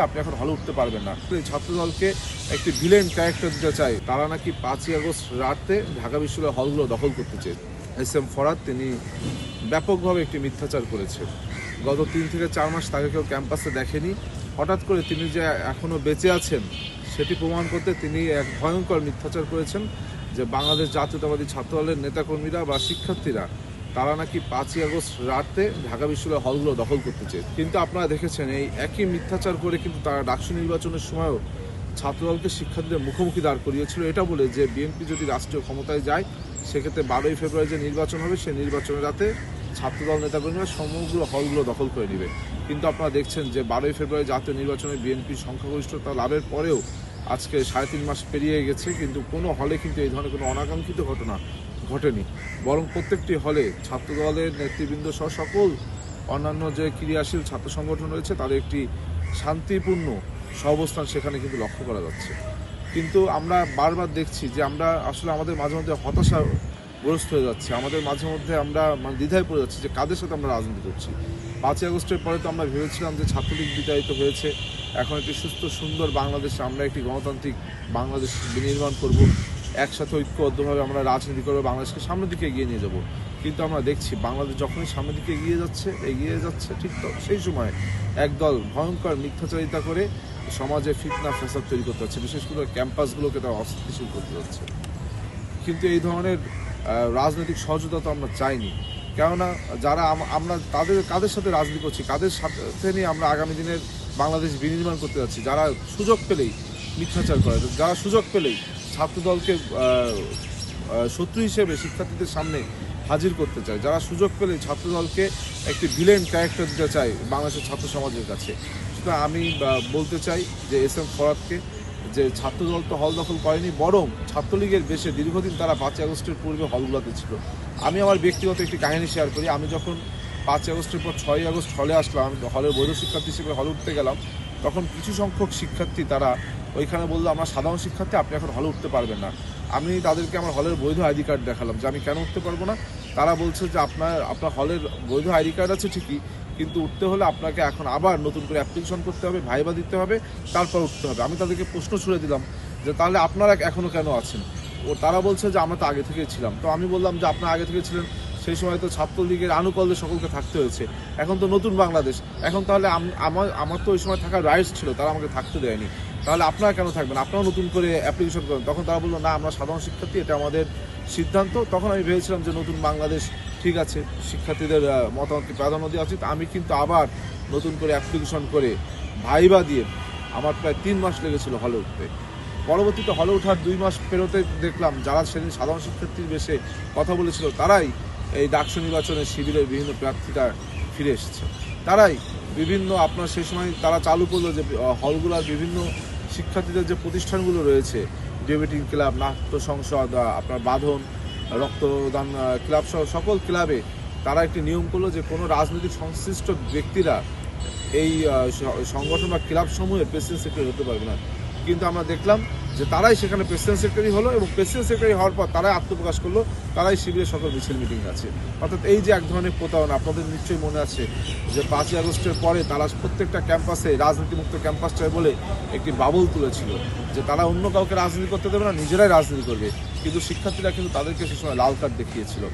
আপনি এখন হলে উঠতে পারবেন না। ছাত্রদলকে একটি ভিলেন ক্যারেক্টার দিতে চাই। তারা নাকি 5ই আগস্ট রাতে ঢাকা বিশ্ববিদ্যালয়ের হলগুলো দখল করতে চেয়ে এস.এম. ফরহাদ তিনি ব্যাপকভাবে একটি মিথ্যাচার করেছেন। গত 3 থেকে 4 মাস তাকে কেউ ক্যাম্পাসে দেখেনি। হঠাৎ করে তিনি যে এখনও বেঁচে আছেন সেটি প্রমাণ করতে তিনি এক ভয়ঙ্কর মিথ্যাচার করেছেন যে বাংলাদেশ জাতীয়তাবাদী ছাত্রদলের নেতাকর্মীরা বা শিক্ষার্থীরা তারা নাকি 5ই আগস্ট রাতে ঢাকা বিশ্ববিদ্যালয়ের হলগুলো দখল করতে চেয়ে। কিন্তু আপনারা দেখেছেন এই একই মিথ্যাচার করে কিন্তু তারা ডাকসু নির্বাচনের সময়ও ছাত্রদলকে শিক্ষার্থীদের মুখোমুখি দাঁড় করিয়েছিল এটা বলে যে বিএনপি যদি রাষ্ট্রীয় ক্ষমতায় যায় সেক্ষেত্রে 12ই ফেব্রুয়ারি যে নির্বাচন হবে সেই নির্বাচনের রাতে ছাত্রদল নেতাকর্মীরা সমগ্র হলগুলো দখল করে নেবে। কিন্তু আপনারা দেখছেন যে 12ই ফেব্রুয়ারি জাতীয় নির্বাচনে বিএনপির সংখ্যাগরিষ্ঠতা লাভের পরেও আজকে 3.5 মাস পেরিয়ে গেছে কিন্তু কোনো হলে কিন্তু এই ধরনের কোনো অনাকাঙ্ক্ষিত ঘটনা ঘটেনি, বরং প্রত্যেকটি হলে ছাত্রদলের নেতৃবৃন্দ সহ সকল অন্যান্য যে ক্রিয়াশীল ছাত্র সংগঠন রয়েছে তাদের একটি শান্তিপূর্ণ সহাবস্থান সেখানে কিন্তু লক্ষ্য করা যাচ্ছে। কিন্তু আমরা বারবার দেখছি যে আমরা আসলে আমাদের মাঝে মধ্যে হতাশাগ্রস্ত হয়ে যাচ্ছে, আমাদের মাঝে মধ্যে আমরা দ্বিধায় পড়ে যাচ্ছি যে কাদের সাথে আমরা রাজনীতি করছি। 5ই আগস্টের পরে তো আমরা ভেবেছিলাম যে ছাত্রলীগ বিতাড়িত হয়েছে, এখন একটি সুস্থ সুন্দর বাংলাদেশে আমরা একটি গণতান্ত্রিক বাংলাদেশ বিনির্মাণ করব, একসাথে ঐক্যবদ্ধভাবে আমরা রাজনীতি করবো, বাংলাদেশকে সামনের দিকে এগিয়ে নিয়ে যাব। কিন্তু আমরা দেখছি বাংলাদেশ যখনই সামনের দিকে এগিয়ে যাচ্ছে ঠিক তো সেই সময় একদল ভয়ঙ্কর মিথ্যাচারিতা করে সমাজে ফিতনা ফ্যাসাদ তৈরি করতে হচ্ছে, বিশেষ করে ক্যাম্পাসগুলোকে তারা অস্থিতিশীল করতে যাচ্ছে। কিন্তু এই ধরনের রাজনৈতিক সহযোগিতা তো আমরা চাইনি, কেননা যারা আমরা কাদের সাথে রাজনীতি করছি, কাদের সাথে নিয়ে আমরা আগামী দিনের বাংলাদেশ বিনির্মাণ করতে যাচ্ছি, যারা সুযোগ পেলেই মিথ্যাচার করে, যারা সুযোগ পেলেই ছাত্রদলকে শত্রু হিসেবে শিক্ষার্থীদের সামনে হাজির করতে চায়, যারা সুযোগ পেলেই ছাত্রদলকে একটি ভিলেন ক্যারেক্টার দিতে চায় বাংলাদেশের ছাত্র সমাজের কাছে। সুতরাং আমি বলতে চাই যে এস.এম. ফরহাদকে যে ছাত্রদল তো হল দখল করেনি, বরং ছাত্রলীগের বেশে দীর্ঘদিন তারা 5ই আগস্টের পূর্বে হলগুলোতে ছিল। আমি আমার ব্যক্তিগত একটি কাহিনী শেয়ার করি। আমি যখন 5ই আগস্টের পর 6ই আগস্ট হলে আসলাম, হলের বৈধ শিক্ষার্থী হিসেবে হলে উঠতে গেলাম, তখন কিছু সংখ্যক শিক্ষার্থী তারা ওইখানে বললো আমরা সাধারণ শিক্ষার্থী, আপনি এখন হলে উঠতে পারবেন না। আমি তাদেরকে আমার হলের বৈধ আইডি কার্ড দেখালাম যে আমি কেন উঠতে পারবো না। তারা বলছে যে আপনার হলের বৈধ আইডি কার্ড আছে ঠিকই, কিন্তু উঠতে হলে আপনাকে এখন আবার নতুন করে অ্যাপ্লিকেশন করতে হবে, ভাইবা দিতে হবে, তারপর উঠতে হবে। আমি তাদেরকে প্রশ্ন ছুড়ে দিলাম যে তাহলে আপনারা এখনও কেন আছেন? তারা বলছে যে আমরা তো আগে থেকেই ছিলাম। তো আমি বললাম যে আপনারা আগে থেকে ছিলেন, সেই সময় তো ছাত্রলীগের আনুকল্যে সকলকে থাকতে হয়েছে, এখন তো নতুন বাংলাদেশ, এখন তাহলে আমার তো ওই সময় থাকার রাইটস ছিল, তারা আমাকে থাকতে দেয়নি, তাহলে আপনারা কেন থাকবেন, আপনারাও নতুন করে অ্যাপ্লিকেশন করেন। তখন তারা বললো না আমরা সাধারণ শিক্ষার্থী, এটা আমাদের সিদ্ধান্ত। তখন আমি ভেবেছিলাম যে নতুন বাংলাদেশ ঠিক আছে, শিক্ষার্থীদের মতামতকে প্রাধান্য দেওয়া উচিত। আমি কিন্তু আবার নতুন করে অ্যাপ্লিকেশন করে ভাইবা দিয়ে আমার প্রায় 3 মাস লেগেছিল হলে উঠতে। পরবর্তীতে হলে ওঠার 2 মাস পেরোতে দেখলাম যারা সেদিন সাধারণ শিক্ষার্থীর বেশে কথা বলেছিল তারাই এই ডাকসু নির্বাচনের শিবিরের বিভিন্ন প্রার্থীরা ফিরে এসেছে। তারাই বিভিন্ন আপনার সেই সময় তারা চালু করলো যে হলগুলোর বিভিন্ন শিক্ষার্থীদের যে প্রতিষ্ঠানগুলো রয়েছে, ডিবেটিং ক্লাব, নাট্য সংসদ, আপনার বাঁধন, রক্তদান ক্লাব সহ সকল ক্লাবে তারা একটি নিয়ম করলো যে কোনো রাজনৈতিক সংশ্লিষ্ট ব্যক্তিরা এই সংগঠন বা ক্লাব সমূহের প্রেসিডেন্ট সেক্রেটারি হতে পারবে না। কিন্তু আমরা দেখলাম যে তারাই সেখানে প্রেসিডেন্ট সেক্রেটারি হলো এবং প্রেসিডেন্ট সেক্রেটারি হওয়ার পর তারাই আত্মপ্রকাশ করলো, তারাই শিবিরের সকল মিছিল মিটিং আছে। অর্থাৎ এই যে এক ধরনের প্রতারণা, আপনাদের নিশ্চয়ই মনে আছে যে 5ই আগস্টের পরে তারা প্রত্যেকটা ক্যাম্পাসে রাজনীতিমুক্ত ক্যাম্পাস চাই বলে একটি বাবল তুলেছিল যে তারা অন্য কাউকে রাজনীতি করতে দেবে না, নিজেরাই রাজনীতি করবে। কিন্তু শিক্ষার্থীরা কিন্তু তাদেরকে সে সময় লাল কার্ড দেখিয়েছিল।